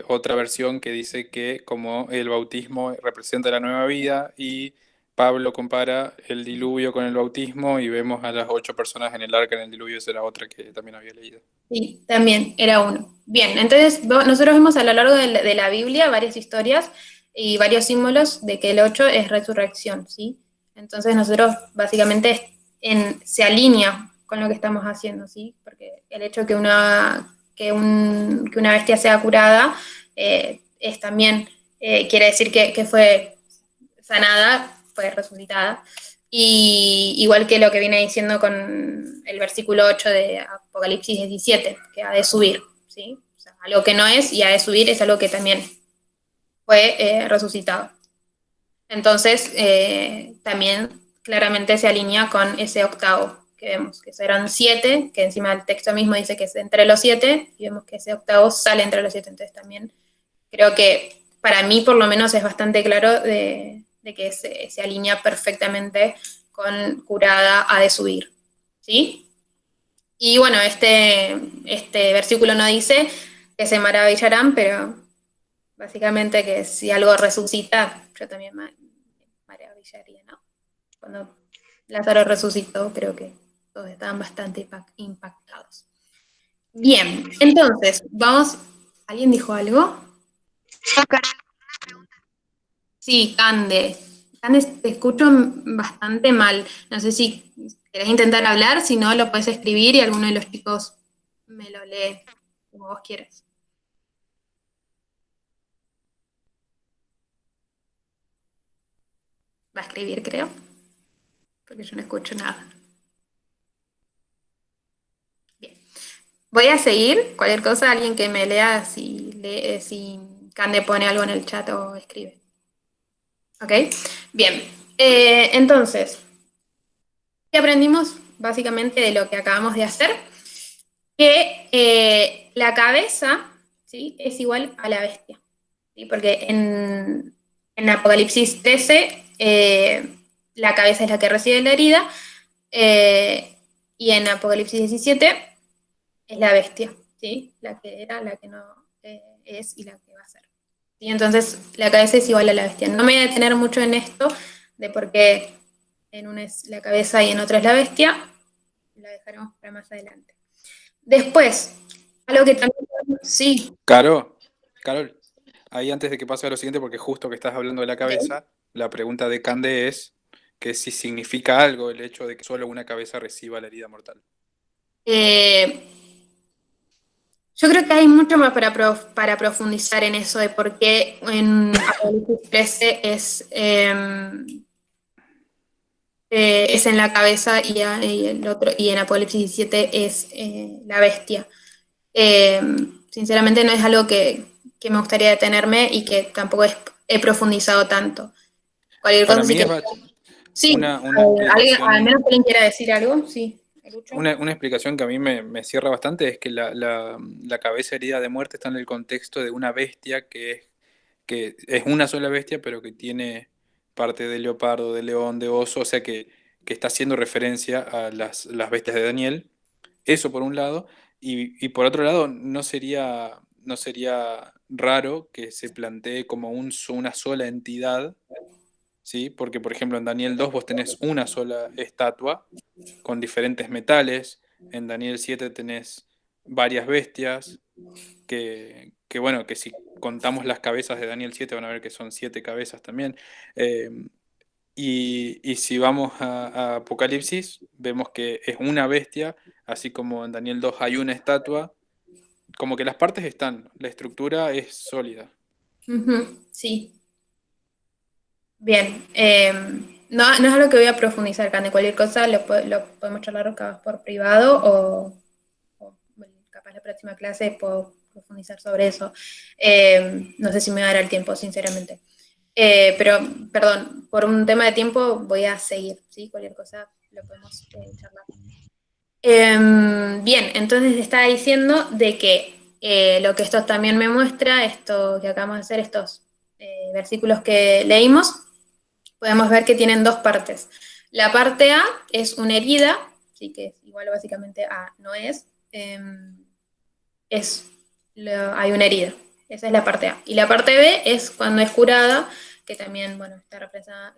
otra versión que dice que como el bautismo representa la nueva vida y Pablo compara el diluvio con el bautismo y vemos a las 8 personas en el arca en el diluvio, esa era otra que también había leído. Sí, también era uno. Bien, entonces nosotros vemos a lo largo de la Biblia varias historias y varios símbolos de que el 8 es resurrección, ¿sí? Entonces nosotros básicamente se alinea con lo que estamos haciendo, ¿sí? Porque el hecho que una bestia sea curada es también, quiere decir que fue sanada, fue resucitada. Y igual que lo que viene diciendo con el versículo 8 de Apocalipsis 17, que ha de subir, ¿sí? O sea, algo que no es y ha de subir es algo que también fue resucitado. Entonces, también claramente se alinea con ese octavo que vemos, que serán 7, que encima el texto mismo dice que es entre los 7, y vemos que ese octavo sale entre los 7. Entonces también creo que para mí por lo menos es bastante claro de que se alinea perfectamente con curada ha de subir, ¿sí? Y bueno, este versículo no dice que se maravillarán, pero básicamente que si algo resucita, yo también me maravillaría, ¿no? Cuando Lázaro resucitó, creo que todos estaban bastante impactados. Bien, entonces, vamos. ¿Alguien dijo algo? Sí, Cande. Cande, te escucho bastante mal. No sé si querés intentar hablar, si no, lo puedes escribir y alguno de los chicos me lo lee, como vos quieras. Va a escribir, creo, porque yo no escucho nada. Bien. Voy a seguir. Cualquier cosa, alguien que me lea, si Cande pone algo en el chat o escribe. ¿Ok? Bien. Entonces, ¿qué aprendimos básicamente de lo que acabamos de hacer? Que la cabeza, ¿sí?, es igual a la bestia, ¿sí? Porque en Apocalipsis 13 la cabeza es la que recibe la herida, y en Apocalipsis 17 es la bestia, ¿sí? La que era, la que no es y la que va a ser. ¿Sí? Entonces la cabeza es igual a la bestia. No me voy a detener mucho en esto de por qué en una es la cabeza y en otra es la bestia. La dejaremos para más adelante. Después, algo que también... Sí. Carol, ahí antes de que pase a lo siguiente, porque justo que estás hablando de la cabeza, la pregunta de Cande es que si significa algo el hecho de que solo una cabeza reciba la herida mortal. Yo creo que hay mucho más para profundizar en eso de por qué en Apocalipsis 13 es en la cabeza y el otro, y en Apocalipsis 17 es la bestia. Sinceramente no es algo que me gustaría detenerme y que tampoco he profundizado tanto. Cualquier Para cosa sí mí que... es Sí, una al menos explicación. que alguien quiera decir algo, sí. Una explicación que a mí me cierra bastante es que la cabeza herida de muerte está en el contexto de una bestia que es una sola bestia, pero que tiene parte de leopardo, de león, de oso, o sea que está haciendo referencia a las bestias de Daniel. Eso por un lado, y por otro lado, no sería raro que se plantee como una sola entidad, ¿sí? Porque, por ejemplo, en Daniel 2 vos tenés una sola estatua con diferentes metales, en Daniel 7 tenés varias bestias, bueno, que si contamos las cabezas de Daniel 7 van a ver que son 7 cabezas también. Eh, y si vamos a Apocalipsis, vemos que es una bestia, así como en Daniel 2 hay una estatua, como que las partes están, la estructura es sólida. Sí. Bien. No es algo que voy a profundizar, Cande. Cualquier cosa lo podemos charlar capaz por privado o capaz la próxima clase puedo profundizar sobre eso. No sé si me dará el tiempo, sinceramente. Pero, perdón, por un tema de tiempo voy a seguir, ¿sí? Cualquier cosa lo podemos charlar. Bien, entonces estaba diciendo de que lo que esto también me muestra, esto que acabamos de hacer, estos versículos que leímos, podemos ver que tienen dos partes. La parte A es una herida, sí, que es igual básicamente a no es, hay una herida. Esa es la parte A. Y la parte B es cuando es curada, que también, bueno, está representada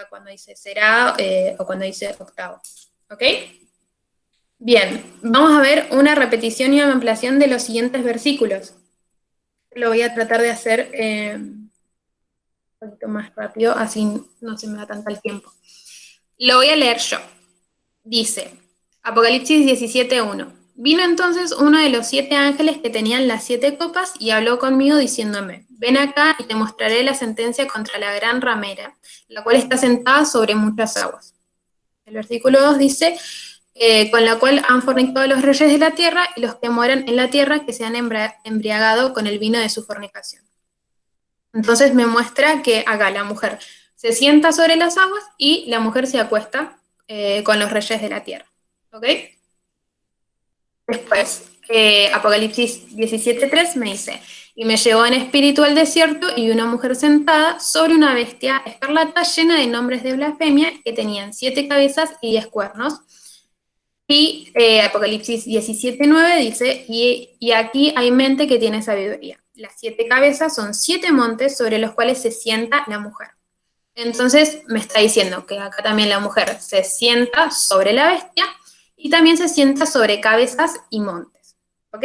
cuando dice será o cuando dice octavo. ¿Ok? Bien, vamos a ver una repetición y una ampliación de los siguientes versículos. Lo voy a tratar de hacer un poquito más rápido, así no se me da tanto el tiempo. Lo voy a leer yo. Dice, Apocalipsis 17:1. Vino entonces uno de los 7 ángeles que tenían las 7 copas y habló conmigo diciéndome, ven acá y te mostraré la sentencia contra la gran ramera, la cual está sentada sobre muchas aguas. El versículo 2 dice, con la cual han fornicado los reyes de la tierra y los que moran en la tierra que se han embriagado con el vino de su fornicación. Entonces me muestra que acá la mujer se sienta sobre las aguas y la mujer se acuesta con los reyes de la tierra. ¿Ok? Después, Apocalipsis 17:3 me dice, y me llevó en espíritu al desierto y una mujer sentada sobre una bestia escarlata llena de nombres de blasfemia que tenían 7 cabezas y 10 cuernos. Y Apocalipsis 17:9 dice, y aquí hay mente que tiene sabiduría. Las 7 cabezas son 7 montes sobre los cuales se sienta la mujer. Entonces me está diciendo que acá también la mujer se sienta sobre la bestia y también se sienta sobre cabezas y montes. ¿Ok?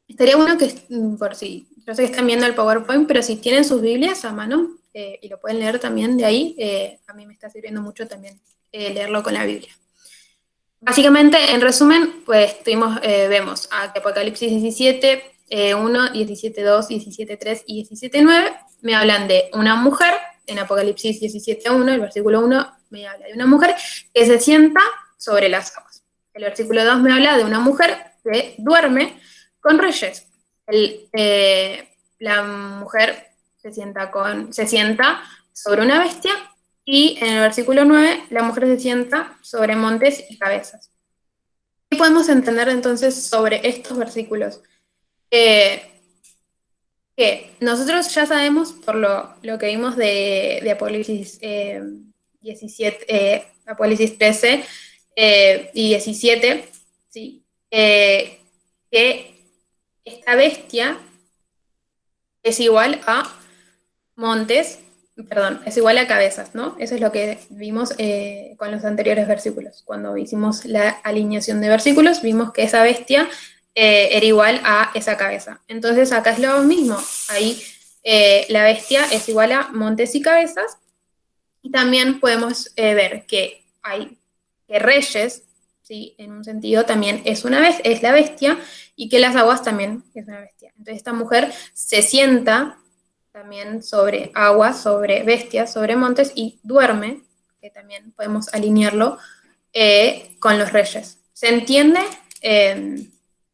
Estaría bueno que, por si, yo sé que están viendo el PowerPoint, pero si tienen sus Biblias a mano y lo pueden leer también de ahí, a mí me está sirviendo mucho también leerlo con la Biblia. Básicamente, en resumen, pues vemos a que Apocalipsis 17, 1, 17, 2, 17, 3 y 17, 9 me hablan de una mujer. En Apocalipsis 17, 1, el versículo 1 me habla de una mujer que se sienta sobre las aguas. El versículo 2 me habla de una mujer que duerme con reyes. La mujer se sienta sobre una bestia. Y en el versículo 9, la mujer se sienta sobre montes y cabezas. ¿Qué podemos entender entonces sobre estos versículos? Que nosotros ya sabemos por lo que vimos de Apocalipsis 17, Apocalipsis 13 y 17, ¿sí? Que esta bestia es igual a montes, perdón, es igual a cabezas, ¿no? Eso es lo que vimos con los anteriores versículos. Cuando hicimos la alineación de versículos, vimos que esa bestia era igual a esa cabeza. Entonces acá es lo mismo. Ahí la bestia es igual a montes y cabezas. Y también podemos ver que hay que reyes, ¿sí? En un sentido también es la bestia, y que las aguas también es una bestia. Entonces esta mujer se sienta también sobre aguas, sobre bestias, sobre montes, y duerme, que también podemos alinearlo con los reyes. ¿Se entiende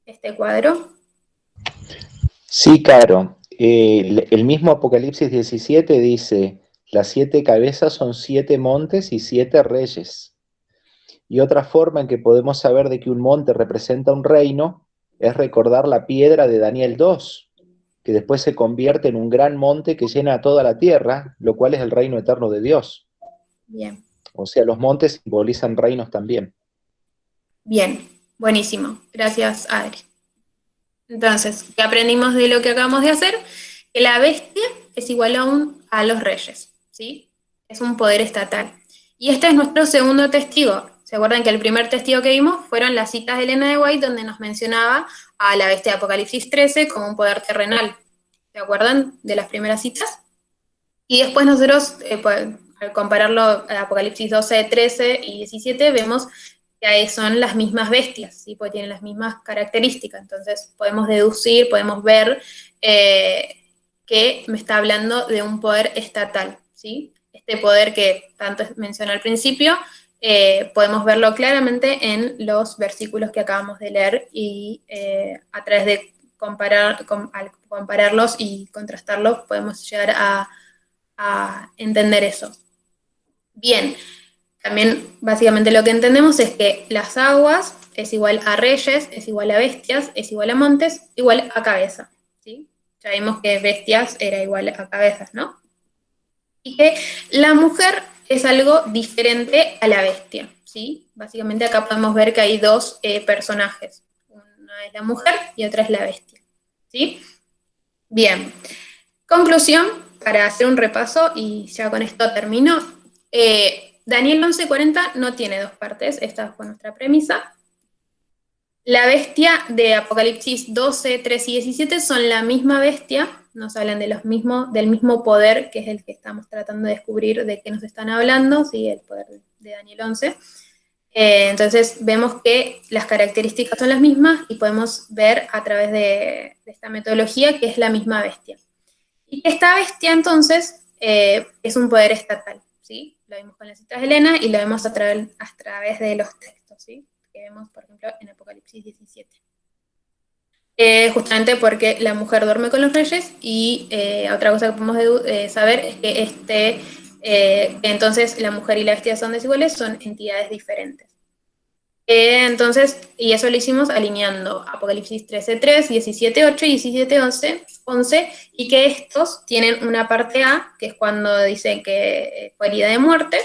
este cuadro? Sí, Caro. El mismo Apocalipsis 17 dice, las 7 cabezas son 7 montes y 7 reyes. Y otra forma en que podemos saber de que un monte representa un reino es recordar la piedra de Daniel 2, que después se convierte en un gran monte que llena toda la tierra, lo cual es el reino eterno de Dios. Bien. O sea, los montes simbolizan reinos también. Bien, buenísimo. Gracias, Adri. Entonces, ¿qué aprendimos de lo que acabamos de hacer? Que la bestia es igual a los reyes, ¿sí? Es un poder estatal. Y este es nuestro segundo testigo. ¿Se acuerdan que el primer testigo que vimos fueron las citas de Elena de White, donde nos mencionaba a la bestia de Apocalipsis 13 como un poder terrenal? ¿Se acuerdan de las primeras citas? Y después nosotros, al compararlo a Apocalipsis 12, 13 y 17, vemos que ahí son las mismas bestias, ¿sí? Porque tienen las mismas características. Entonces podemos deducir, podemos ver que me está hablando de un poder estatal, ¿sí? Este poder que tanto mencioné al principio, podemos verlo claramente en los versículos que acabamos de leer, y a través de al compararlos y contrastarlos podemos llegar a entender eso. Bien, también básicamente lo que entendemos es que las aguas es igual a reyes, es igual a bestias, es igual a montes, igual a cabeza, ¿sí? Ya vimos que bestias era igual a cabezas, ¿no? Y que la mujer es algo diferente a la bestia, ¿sí? Básicamente acá podemos ver que hay dos personajes. Una es la mujer y otra es la bestia, ¿sí? Bien. Conclusión, para hacer un repaso, y ya con esto termino. Daniel 11:40 no tiene dos partes, esta fue nuestra premisa. La bestia de Apocalipsis 12, 3 y 17 son la misma bestia, nos hablan del mismo poder, que es el que estamos tratando de descubrir de qué nos están hablando, ¿sí? El poder de Daniel 11. Entonces vemos que las características son las mismas y podemos ver a través de esta metodología que es la misma bestia. Y que esta bestia, entonces, es un poder estatal, ¿sí? Lo vimos con las citas de Elena y lo vemos a través de los textos, ¿sí? Que vemos, por ejemplo, en Apocalipsis 17. Justamente porque la mujer duerme con los reyes, y otra cosa que podemos saber es que entonces la mujer y la bestia son desiguales, son entidades diferentes. Entonces, y eso lo hicimos alineando Apocalipsis 13:3, 17:8 y 17:11, y que estos tienen una parte A, que es cuando dicen que fue herida de muerte,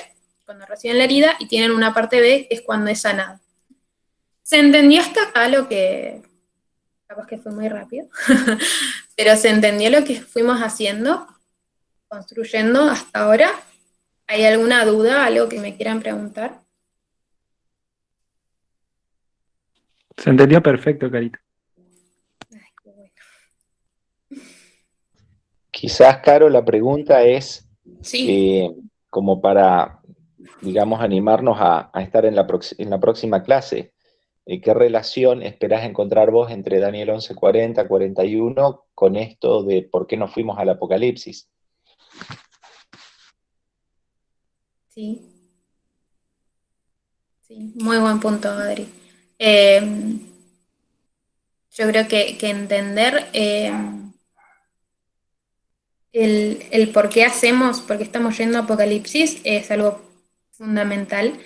cuando reciben la herida, y tienen una parte B, que es cuando es sanado. ¿Se entendió hasta acá lo que, capaz que fue muy rápido, pero se entendió lo que fuimos haciendo, construyendo hasta ahora? ¿Hay alguna duda, algo que me quieran preguntar? Se entendió perfecto, Carita. Quizás, Caro, la pregunta es Sí, como para, digamos, animarnos a estar en la próxima clase. ¿Qué relación esperás encontrar vos entre Daniel 11:40, 41 con esto de por qué nos fuimos al Apocalipsis? sí, sí, muy buen punto, Adri. Eh, yo creo que entender el por qué hacemos, por qué estamos yendo a Apocalipsis es algo fundamental,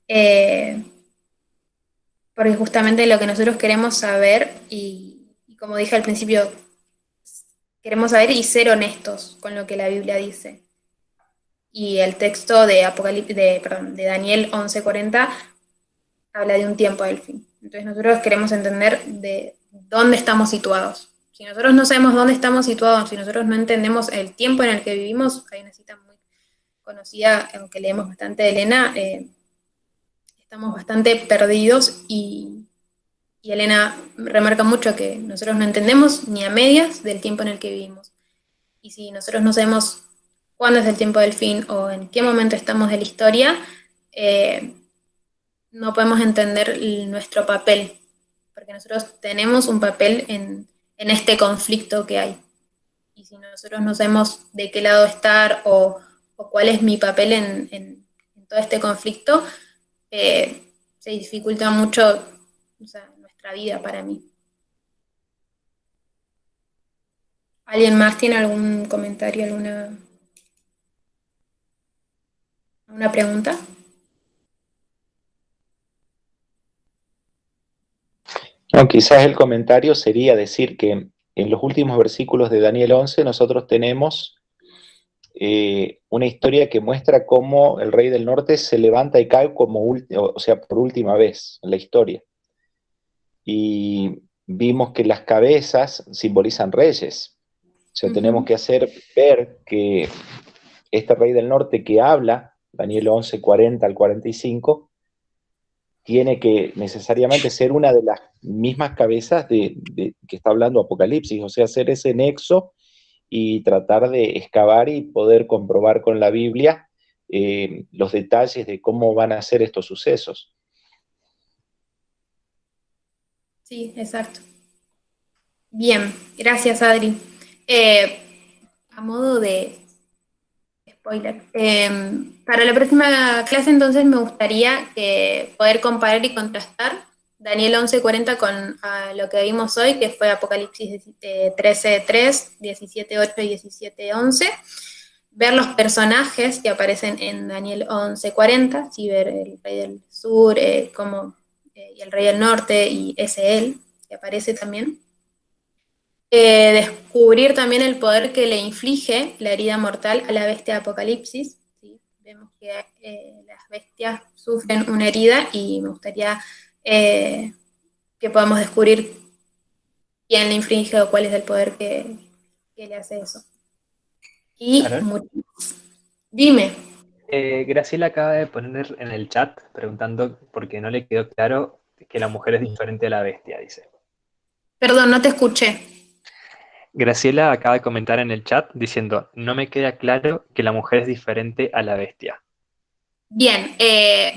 eh, porque justamente lo que nosotros queremos saber, y como dije al principio, queremos saber y ser honestos con lo que la Biblia dice. Y el texto de de Daniel 11:40 habla de un tiempo del fin. Entonces nosotros queremos entender de dónde estamos situados. Si nosotros no sabemos dónde estamos situados, si nosotros no entendemos el tiempo en el que vivimos, hay una cita muy conocida, aunque leemos bastante de Elena, estamos bastante perdidos y Elena remarca mucho que nosotros no entendemos ni a medias del tiempo en el que vivimos. Y si nosotros no sabemos cuándo es el tiempo del fin o en qué momento estamos de la historia, no podemos entender nuestro papel, porque nosotros tenemos un papel en este conflicto que hay. Y si nosotros no sabemos de qué lado estar o cuál es mi papel en todo este conflicto, se dificulta mucho, o sea, nuestra vida para mí. ¿Alguien más tiene algún comentario, alguna pregunta? No, quizás el comentario sería decir que en los últimos versículos de Daniel 11 nosotros tenemos una historia que muestra cómo el rey del norte se levanta y cae o sea, por última vez en la historia. Y vimos que las cabezas simbolizan reyes. O sea, tenemos que hacer ver que este rey del norte que habla, Daniel 11:40 al 45, tiene que necesariamente ser una de las mismas cabezas de que está hablando Apocalipsis, o sea, hacer ese nexo y tratar de excavar y poder comprobar con la Biblia los detalles de cómo van a ser estos sucesos. Sí, exacto. Bien, gracias Adri. A modo de spoiler, para la próxima clase entonces me gustaría poder comparar y contrastar Daniel 11:40 con lo que vimos hoy, que fue Apocalipsis 13:3, 17:8 y 17:11. Ver los personajes que aparecen en Daniel 11:40, sí, ver el rey del sur y el rey del norte y ese él que aparece también. Descubrir también el poder que le inflige la herida mortal a la bestia de Apocalipsis. ¿Sí? Vemos que las bestias sufren una herida y me gustaría que podamos descubrir quién le inflige o cuál es el poder que le hace eso. Y dime. Graciela acaba de poner en el chat preguntando porque no le quedó claro que la mujer es diferente a la bestia, dice. Perdón, no te escuché. Graciela acaba de comentar en el chat diciendo, no me queda claro que la mujer es diferente a la bestia. Bien,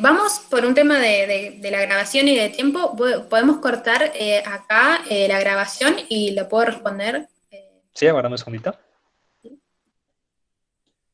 vamos por un tema de la grabación y de tiempo. Podemos cortar acá la grabación y lo puedo responder. Sí, aguardame un segundito.